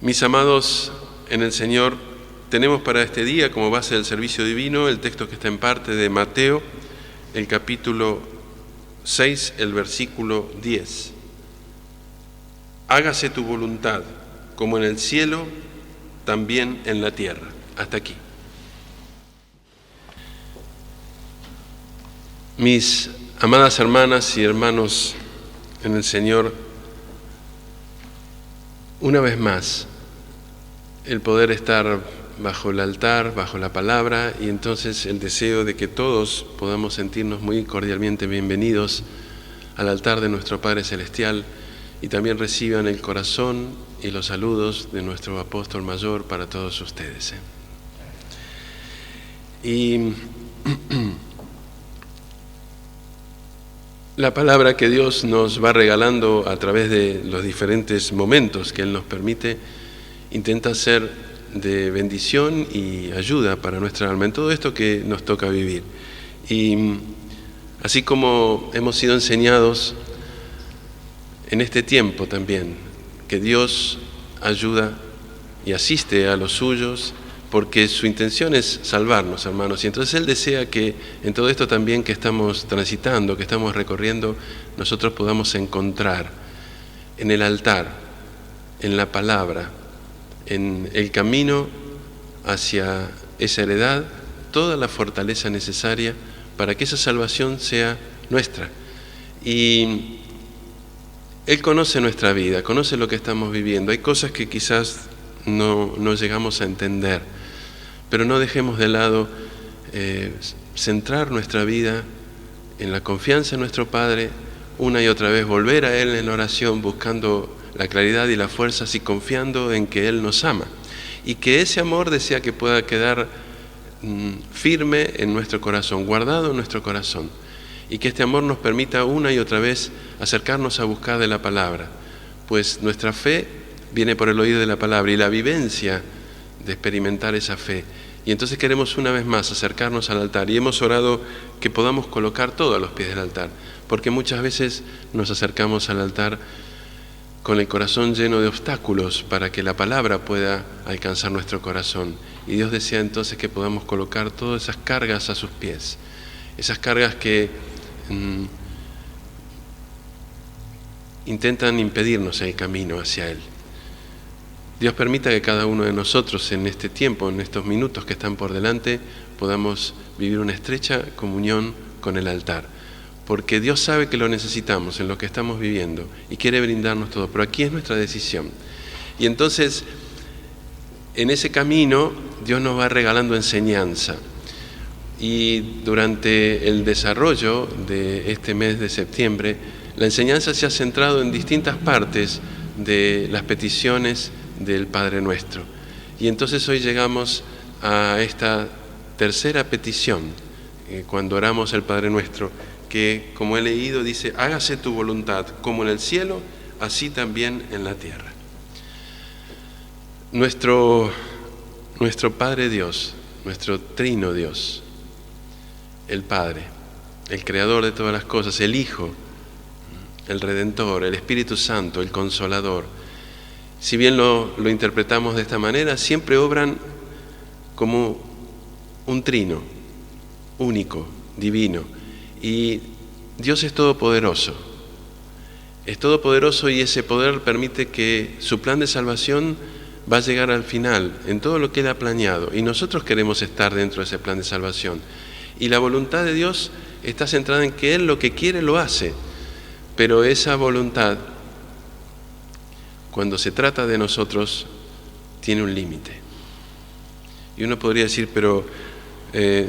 Mis amados en el Señor, tenemos para este día como base del servicio divino el texto que está en parte de Mateo, el capítulo 6, el versículo 10. Hágase tu voluntad, como en el cielo, también en la tierra. Hasta aquí. Mis amadas hermanas y hermanos en el Señor, una vez más, el poder estar bajo el altar, bajo la palabra, y entonces el deseo de que todos podamos sentirnos muy cordialmente bienvenidos al altar de nuestro Padre Celestial y también reciban el corazón y los saludos de nuestro apóstol mayor para todos ustedes. Y la palabra que Dios nos va regalando a través de los diferentes momentos que Él nos permite intenta ser de bendición y ayuda para nuestra alma en todo esto que nos toca vivir. Y así como hemos sido enseñados en este tiempo también, que Dios ayuda y asiste a los suyos, porque su intención es salvarnos, hermanos. Y entonces Él desea que en todo esto también que estamos transitando, que estamos recorriendo, nosotros podamos encontrar en el altar, en la palabra, en el camino hacia esa heredad, toda la fortaleza necesaria para que esa salvación sea nuestra. Y Él conoce nuestra vida, conoce lo que estamos viviendo. Hay cosas que quizás no llegamos a entender, pero no dejemos de lado centrar nuestra vida en la confianza en nuestro Padre, una y otra vez volver a Él en la oración, buscando la claridad y la fuerza, así confiando en que Él nos ama y que ese amor desea que pueda quedar firme en nuestro corazón, guardado en nuestro corazón, y que este amor nos permita una y otra vez acercarnos a buscar de la palabra, pues nuestra fe viene por el oído de la palabra y la vivencia de experimentar esa fe. Y entonces queremos una vez más acercarnos al altar y hemos orado que podamos colocar todo a los pies del altar, porque muchas veces nos acercamos al altar con el corazón lleno de obstáculos para que la palabra pueda alcanzar nuestro corazón. Y Dios desea entonces que podamos colocar todas esas cargas a sus pies, esas cargas que intentan impedirnos el camino hacia Él. Dios permita que cada uno de nosotros en este tiempo, en estos minutos que están por delante, podamos vivir una estrecha comunión con el altar. Porque Dios sabe que lo necesitamos en lo que estamos viviendo y quiere brindarnos todo, pero aquí es nuestra decisión. Y entonces, en ese camino, Dios nos va regalando enseñanza. Y durante el desarrollo de este mes de septiembre, la enseñanza se ha centrado en distintas partes de las peticiones del Padre Nuestro. Y entonces hoy llegamos a esta tercera petición, cuando oramos el Padre Nuestro, que, como he leído, dice: hágase tu voluntad, como en el cielo, así también en la tierra. Nuestro Padre Dios, nuestro trino Dios, el Padre, el Creador de todas las cosas, el Hijo, el Redentor, el Espíritu Santo, el Consolador, si bien lo interpretamos de esta manera, siempre obran como un trino, único, divino. Y Dios es todopoderoso y ese poder permite que su plan de salvación va a llegar al final en todo lo que Él ha planeado, y nosotros queremos estar dentro de ese plan de salvación. Y la voluntad de Dios está centrada en que Él lo que quiere lo hace, pero esa voluntad, cuando se trata de nosotros, tiene un límite. Y uno podría decir, pero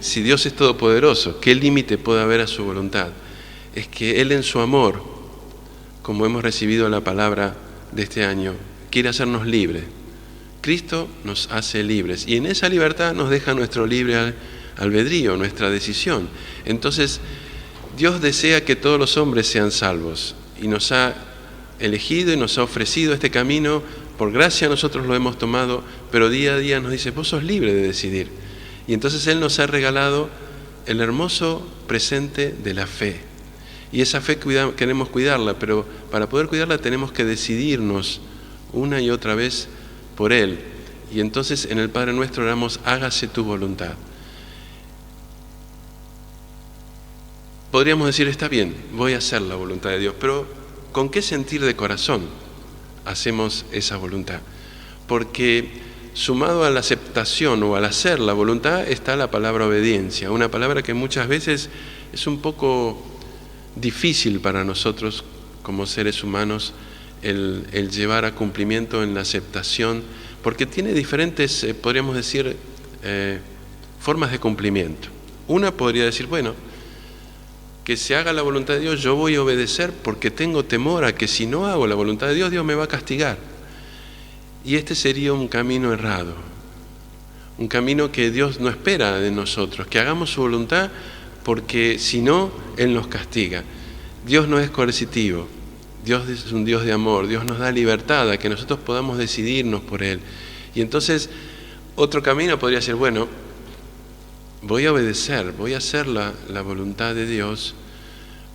si Dios es todopoderoso, ¿qué límite puede haber a su voluntad? Es que Él en su amor, como hemos recibido la palabra de este año, quiere hacernos libres. Cristo nos hace libres y en esa libertad nos deja nuestro libre albedrío, nuestra decisión. Entonces, Dios desea que todos los hombres sean salvos y nos ha elegido y nos ha ofrecido este camino. Por gracia nosotros lo hemos tomado, pero día a día nos dice: vos sos libre de decidir. Y entonces Él nos ha regalado el hermoso presente de la fe. Y esa fe queremos cuidarla, pero para poder cuidarla tenemos que decidirnos una y otra vez por Él. Y entonces en el Padre Nuestro oramos, hágase tu voluntad. Podríamos decir, está bien, voy a hacer la voluntad de Dios, pero ¿con qué sentir de corazón hacemos esa voluntad? Porque sumado a la aceptación o al hacer la voluntad está la palabra obediencia, una palabra que muchas veces es un poco difícil para nosotros como seres humanos el llevar a cumplimiento en la aceptación, porque tiene diferentes, podríamos decir, formas de cumplimiento. Una podría decir, bueno, que se haga la voluntad de Dios, yo voy a obedecer porque tengo temor a que si no hago la voluntad de Dios, Dios me va a castigar. Y este sería un camino errado, un camino que Dios no espera de nosotros, que hagamos su voluntad porque si no, Él nos castiga. Dios no es coercitivo, Dios es un Dios de amor, Dios nos da libertad a que nosotros podamos decidirnos por Él. Y entonces, otro camino podría ser, bueno, voy a obedecer, voy a hacer la voluntad de Dios,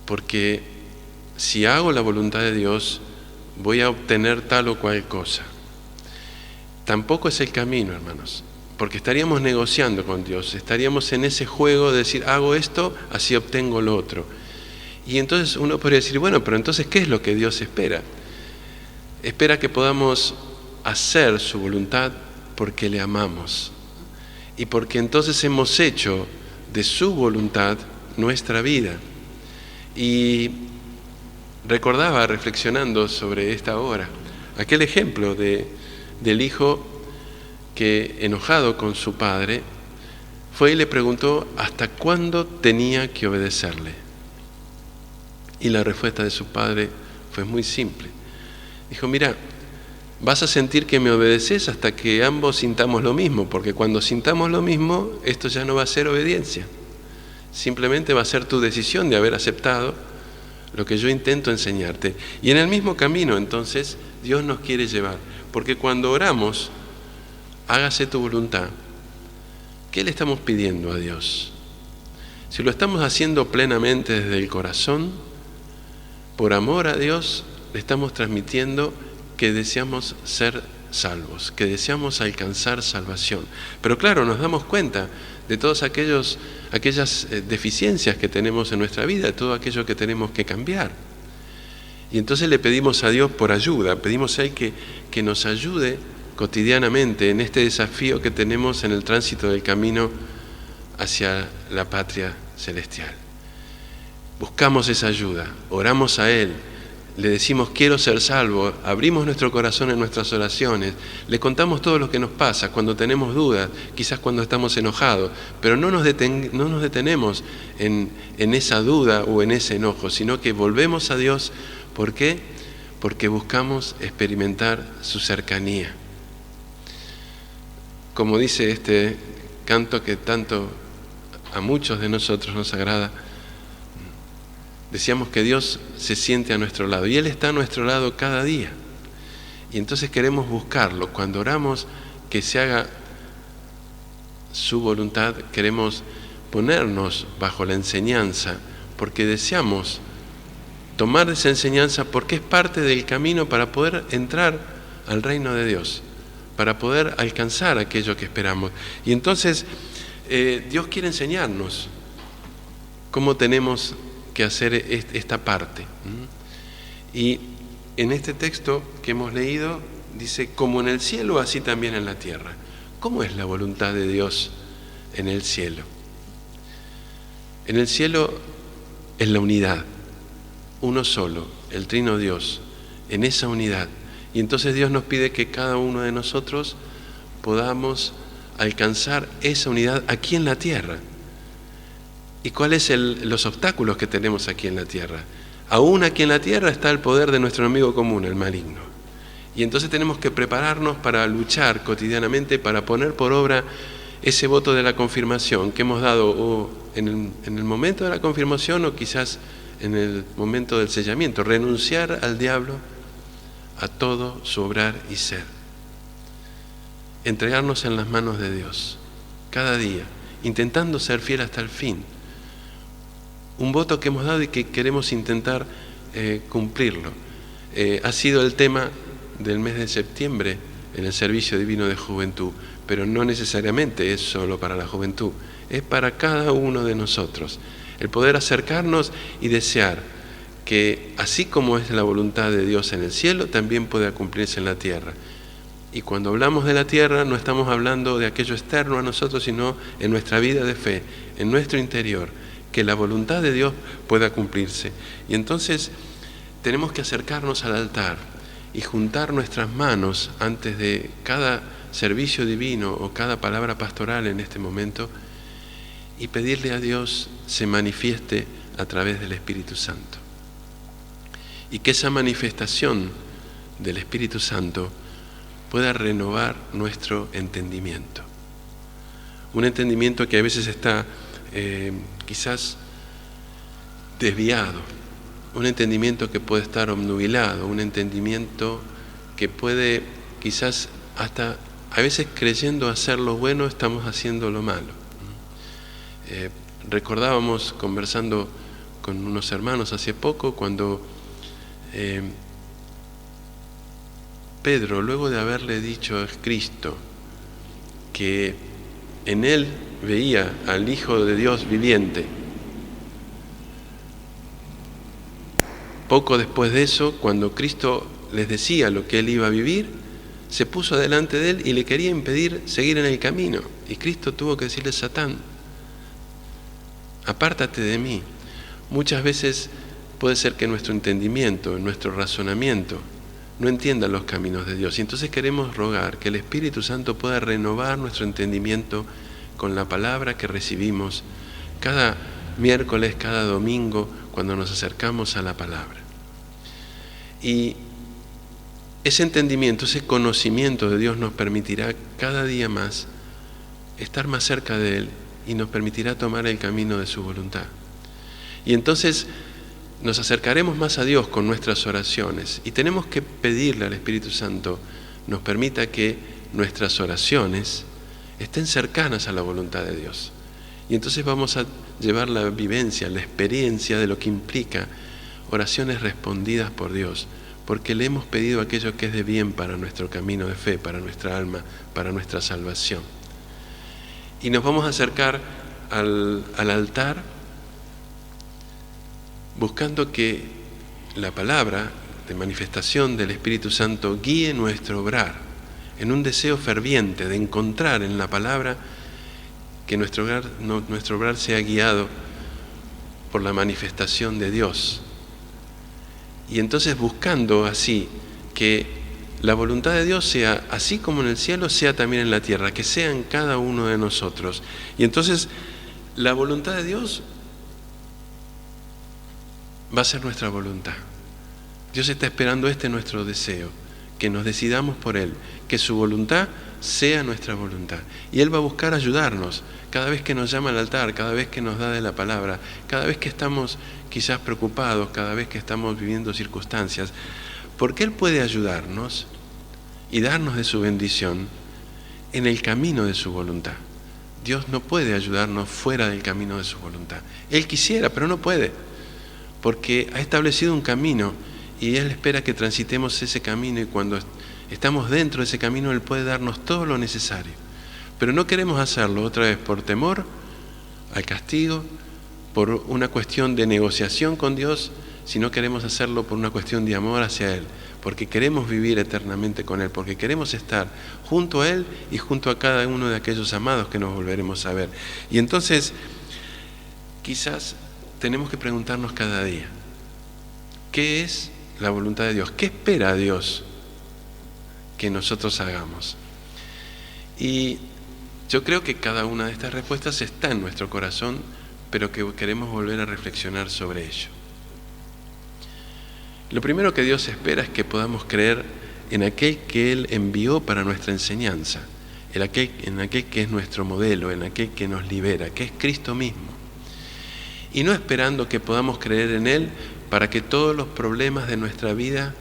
porque si hago la voluntad de Dios, voy a obtener tal o cual cosa. Tampoco es el camino, hermanos, porque estaríamos negociando con Dios, estaríamos en ese juego de decir, hago esto, así obtengo lo otro. Y entonces uno podría decir, bueno, pero entonces, ¿qué es lo que Dios espera? Espera que podamos hacer su voluntad porque le amamos. Y porque entonces hemos hecho de su voluntad nuestra vida. Y recordaba, reflexionando sobre esta hora, aquel ejemplo del hijo que, enojado con su padre, fue y le preguntó hasta cuándo tenía que obedecerle. Y la respuesta de su padre fue muy simple. Dijo, mira, vas a sentir que me obedeces hasta que ambos sintamos lo mismo, porque cuando sintamos lo mismo, esto ya no va a ser obediencia. Simplemente va a ser tu decisión de haber aceptado lo que yo intento enseñarte. Y en el mismo camino, entonces, Dios nos quiere llevar. Porque cuando oramos, hágase tu voluntad, ¿qué le estamos pidiendo a Dios? Si lo estamos haciendo plenamente desde el corazón, por amor a Dios, le estamos transmitiendo que deseamos ser salvos, que deseamos alcanzar salvación. Pero claro, nos damos cuenta de todas aquellas deficiencias que tenemos en nuestra vida, todo aquello que tenemos que cambiar. Y entonces le pedimos a Dios por ayuda, pedimos a Él que nos ayude cotidianamente en este desafío que tenemos en el tránsito del camino hacia la patria celestial. Buscamos esa ayuda, oramos a Él, le decimos quiero ser salvo, abrimos nuestro corazón en nuestras oraciones, le contamos todo lo que nos pasa cuando tenemos dudas, quizás cuando estamos enojados, pero no nos detenemos en esa duda o en ese enojo, sino que volvemos a Dios. ¿Por qué? Porque buscamos experimentar su cercanía. Como dice este canto que tanto a muchos de nosotros nos agrada, decíamos que Dios se siente a nuestro lado y Él está a nuestro lado cada día. Y entonces queremos buscarlo. Cuando oramos que se haga su voluntad, queremos ponernos bajo la enseñanza, porque deseamos tomar esa enseñanza, porque es parte del camino para poder entrar al reino de Dios, para poder alcanzar aquello que esperamos. Y entonces Dios quiere enseñarnos cómo tenemos que hacer esta parte. Y en este texto que hemos leído dice, como en el cielo, así también en la tierra. ¿Cómo es la voluntad de Dios en el cielo? En el cielo es la unidad, uno solo, el Trino Dios, en esa unidad. Y entonces Dios nos pide que cada uno de nosotros podamos alcanzar esa unidad aquí en la tierra. ¿Y cuáles son los obstáculos que tenemos aquí en la tierra? Aún aquí en la tierra está el poder de nuestro enemigo común, el maligno. Y entonces tenemos que prepararnos para luchar cotidianamente, para poner por obra ese voto de la confirmación que hemos dado o en el momento de la confirmación o quizás en el momento del sellamiento. Renunciar al diablo, a todo su obrar y ser. Entregarnos en las manos de Dios, cada día, intentando ser fiel hasta el fin. Un voto que hemos dado y que queremos intentar cumplirlo. Ha sido el tema del mes de septiembre en el servicio divino de juventud, pero no necesariamente es solo para la juventud, es para cada uno de nosotros. El poder acercarnos y desear que así como es la voluntad de Dios en el cielo, también pueda cumplirse en la tierra. Y cuando hablamos de la tierra, no estamos hablando de aquello externo a nosotros, sino en nuestra vida de fe, en nuestro interior, que la voluntad de Dios pueda cumplirse. Y entonces tenemos que acercarnos al altar y juntar nuestras manos antes de cada servicio divino o cada palabra pastoral en este momento y pedirle a Dios se manifieste a través del Espíritu Santo. Y que esa manifestación del Espíritu Santo pueda renovar nuestro entendimiento. Un entendimiento que a veces está quizás desviado, un entendimiento que puede estar obnubilado, un entendimiento que puede quizás hasta a veces creyendo hacer lo bueno estamos haciendo lo malo. Recordábamos conversando con unos hermanos hace poco cuando Pedro, luego de haberle dicho a Cristo que en él veía al Hijo de Dios viviente, poco después de eso, cuando Cristo les decía lo que él iba a vivir, se puso delante de él y le quería impedir seguir en el camino. Y Cristo tuvo que decirle: Satán, apártate de mí. Muchas veces puede ser que nuestro entendimiento, nuestro razonamiento, no entienda los caminos de Dios. Y entonces queremos rogar que el Espíritu Santo pueda renovar nuestro entendimiento con la palabra que recibimos cada miércoles, cada domingo, cuando nos acercamos a la palabra. Y ese entendimiento, ese conocimiento de Dios nos permitirá cada día más estar más cerca de Él y nos permitirá tomar el camino de su voluntad. Y entonces nos acercaremos más a Dios con nuestras oraciones y tenemos que pedirle al Espíritu Santo nos permita que nuestras oraciones estén cercanas a la voluntad de Dios. Y entonces vamos a llevar la vivencia, la experiencia de lo que implica oraciones respondidas por Dios, porque le hemos pedido aquello que es de bien para nuestro camino de fe, para nuestra alma, para nuestra salvación. Y nos vamos a acercar al altar buscando que la palabra de manifestación del Espíritu Santo guíe nuestro obrar en un deseo ferviente de encontrar en la palabra que nuestro obrar sea guiado por la manifestación de Dios. Y entonces buscando así que la voluntad de Dios sea, así como en el cielo, sea también en la tierra, que sea en cada uno de nosotros. Y entonces la voluntad de Dios va a ser nuestra voluntad. Dios está esperando nuestro deseo, que nos decidamos por Él, que su voluntad sea nuestra voluntad. Y Él va a buscar ayudarnos cada vez que nos llama al altar, cada vez que nos da de la palabra, cada vez que estamos quizás preocupados, cada vez que estamos viviendo circunstancias, porque Él puede ayudarnos y darnos de su bendición en el camino de su voluntad. Dios no puede ayudarnos fuera del camino de su voluntad. Él quisiera, pero no puede, porque ha establecido un camino y Él espera que transitemos ese camino, y cuando estamos dentro de ese camino Él puede darnos todo lo necesario. Pero no queremos hacerlo otra vez por temor al castigo, por una cuestión de negociación con Dios, sino queremos hacerlo por una cuestión de amor hacia Él, porque queremos vivir eternamente con Él, porque queremos estar junto a Él y junto a cada uno de aquellos amados que nos volveremos a ver. Y entonces, quizás tenemos que preguntarnos cada día, ¿qué es la voluntad de Dios? ¿Qué espera Dios que nosotros hagamos? Y yo creo que cada una de estas respuestas está en nuestro corazón, pero que queremos volver a reflexionar sobre ello. Lo primero que Dios espera es que podamos creer en aquel que Él envió para nuestra enseñanza, en aquel que es nuestro modelo, en aquel que nos libera, que es Cristo mismo. Y no esperando que podamos creer en Él para que todos los problemas de nuestra vida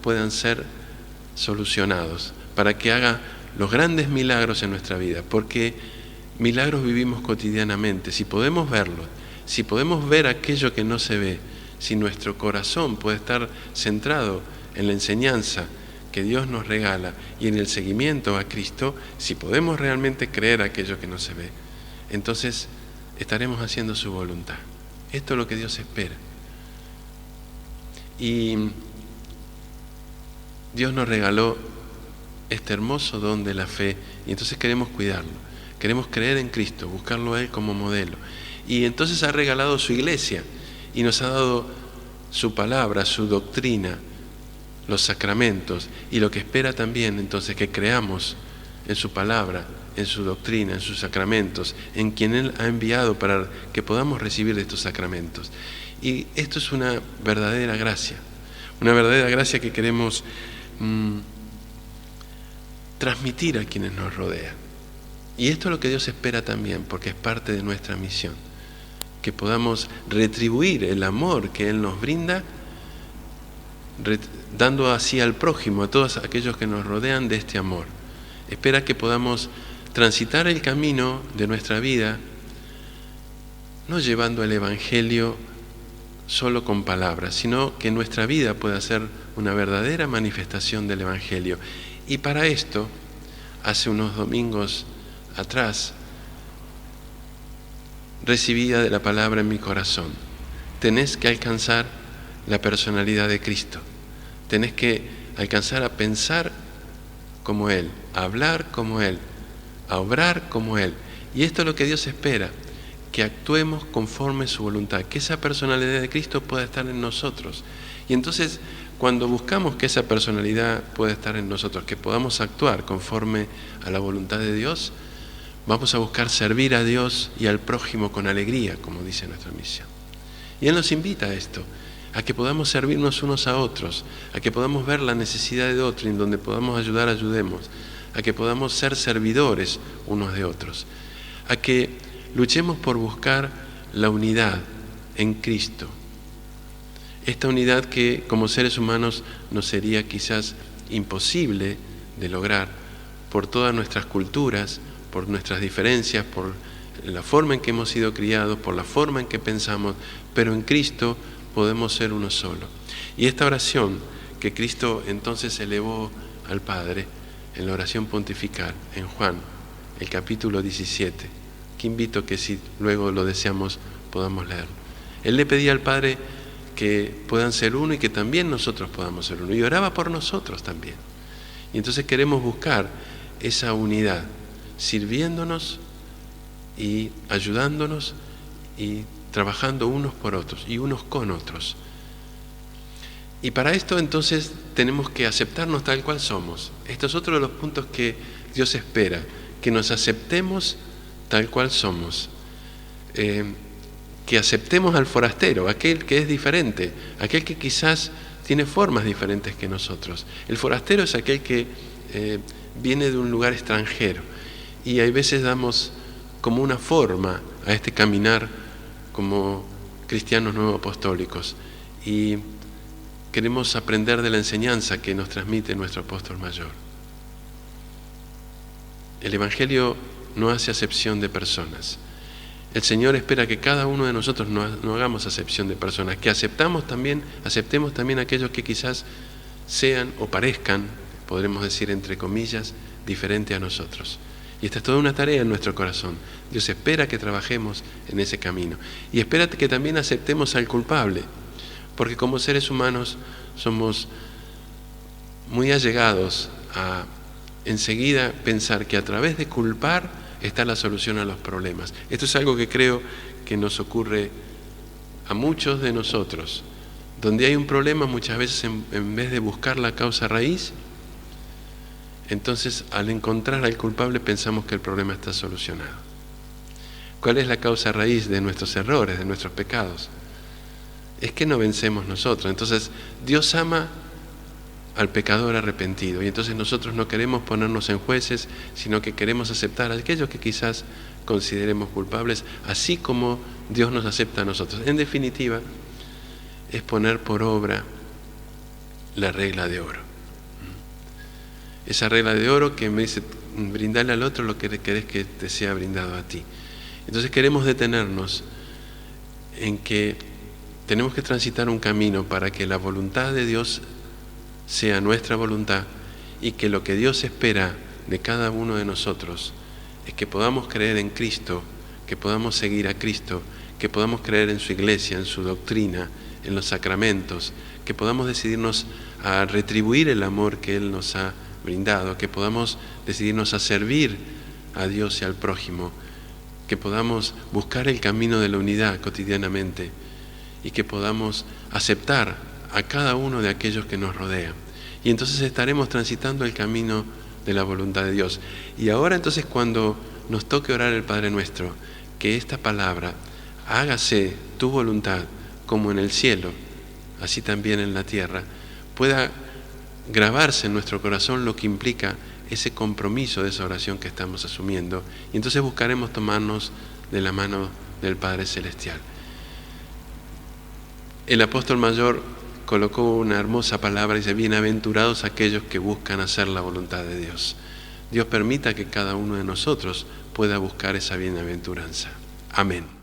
puedan ser solucionados, para que haga los grandes milagros en nuestra vida, porque milagros vivimos cotidianamente. Si podemos verlos, si podemos ver aquello que no se ve, si nuestro corazón puede estar centrado en la enseñanza que Dios nos regala y en el seguimiento a Cristo, si podemos realmente creer aquello que no se ve, entonces estaremos haciendo su voluntad. Esto es lo que Dios espera. Y Dios nos regaló este hermoso don de la fe y entonces queremos cuidarlo. Queremos creer en Cristo, buscarlo a Él como modelo. Y entonces ha regalado su iglesia y nos ha dado su palabra, su doctrina, los sacramentos, y lo que espera también entonces que creamos en su palabra, en su doctrina, en sus sacramentos, en quien Él ha enviado para que podamos recibir de estos sacramentos. Y esto es una verdadera gracia que queremos transmitir a quienes nos rodean. Y esto es lo que Dios espera también, porque es parte de nuestra misión, que podamos retribuir el amor que Él nos brinda, dando así al prójimo, a todos aquellos que nos rodean de este amor. Espera que podamos transitar el camino de nuestra vida, no llevando el Evangelio solo con palabras, sino que nuestra vida pueda ser una verdadera manifestación del Evangelio. Y para esto, hace unos domingos atrás, recibía de la palabra en mi corazón: tenés que alcanzar la personalidad de Cristo, tenés que alcanzar a pensar como Él, a hablar como Él, a obrar como Él. Y esto es lo que Dios espera, que actuemos conforme su voluntad, que esa personalidad de Cristo pueda estar en nosotros. Y entonces, cuando buscamos que esa personalidad pueda estar en nosotros, que podamos actuar conforme a la voluntad de Dios, vamos a buscar servir a Dios y al prójimo con alegría, como dice nuestra misión. Y Él nos invita a esto, a que podamos servirnos unos a otros, a que podamos ver la necesidad de otro y en donde podamos ayudar, ayudemos, a que podamos ser servidores unos de otros, a que luchemos por buscar la unidad en Cristo. Esta unidad que como seres humanos nos sería quizás imposible de lograr por todas nuestras culturas, por nuestras diferencias, por la forma en que hemos sido criados, por la forma en que pensamos, pero en Cristo podemos ser uno solo. Y esta oración que Cristo entonces elevó al Padre en la oración pontifical, en Juan, el capítulo 17, que invito que si luego lo deseamos podamos leerlo. Él le pedía al Padre que puedan ser uno y que también nosotros podamos ser uno. Y oraba por nosotros también. Y entonces queremos buscar esa unidad, sirviéndonos y ayudándonos y trabajando unos por otros y unos con otros. Y para esto entonces tenemos que aceptarnos tal cual somos. Esto es otro de los puntos que Dios espera, que nos aceptemos tal cual somos. Que aceptemos al forastero, aquel que es diferente, aquel que quizás tiene formas diferentes que nosotros. El forastero es aquel que viene de un lugar extranjero y hay veces damos como una forma a este caminar como cristianos nuevo apostólicos y queremos aprender de la enseñanza que nos transmite nuestro apóstol mayor. El Evangelio no hace acepción de personas. El Señor espera que cada uno de nosotros no hagamos acepción de personas, que aceptemos también aquellos que quizás sean o parezcan, podremos decir entre comillas, diferente a nosotros. Y esta es toda una tarea en nuestro corazón. Dios espera que trabajemos en ese camino. Y espera que también aceptemos al culpable, porque como seres humanos somos muy allegados a enseguida pensar que a través de culpar está la solución a los problemas. Esto es algo que creo que nos ocurre a muchos de nosotros. Donde hay un problema, muchas veces en vez de buscar la causa raíz, entonces al encontrar al culpable pensamos que el problema está solucionado. ¿Cuál es la causa raíz de nuestros errores, de nuestros pecados? Es que no vencemos nosotros. Entonces Dios ama al pecador arrepentido y entonces nosotros no queremos ponernos en jueces, sino que queremos aceptar a aquellos que quizás consideremos culpables, así como Dios nos acepta a nosotros. En definitiva, es poner por obra la regla de oro. Esa regla de oro que me dice, brindale al otro lo que querés que te sea brindado a ti. Entonces queremos detenernos en que tenemos que transitar un camino para que la voluntad de Dios sea nuestra voluntad y que lo que Dios espera de cada uno de nosotros es que podamos creer en Cristo, que podamos seguir a Cristo, que podamos creer en su iglesia, en su doctrina, en los sacramentos, que podamos decidirnos a retribuir el amor que Él nos ha brindado, que podamos decidirnos a servir a Dios y al prójimo, que podamos buscar el camino de la unidad cotidianamente y que podamos aceptar a cada uno de aquellos que nos rodean. Y entonces estaremos transitando el camino de la voluntad de Dios. Y ahora entonces cuando nos toque orar el Padre Nuestro, que esta palabra, hágase tu voluntad como en el cielo, así también en la tierra, pueda grabarse en nuestro corazón lo que implica ese compromiso de esa oración que estamos asumiendo. Y entonces buscaremos tomarnos de la mano del Padre Celestial. El apóstol mayor colocó una hermosa palabra y dice: bienaventurados aquellos que buscan hacer la voluntad de Dios. Dios permita que cada uno de nosotros pueda buscar esa bienaventuranza. Amén.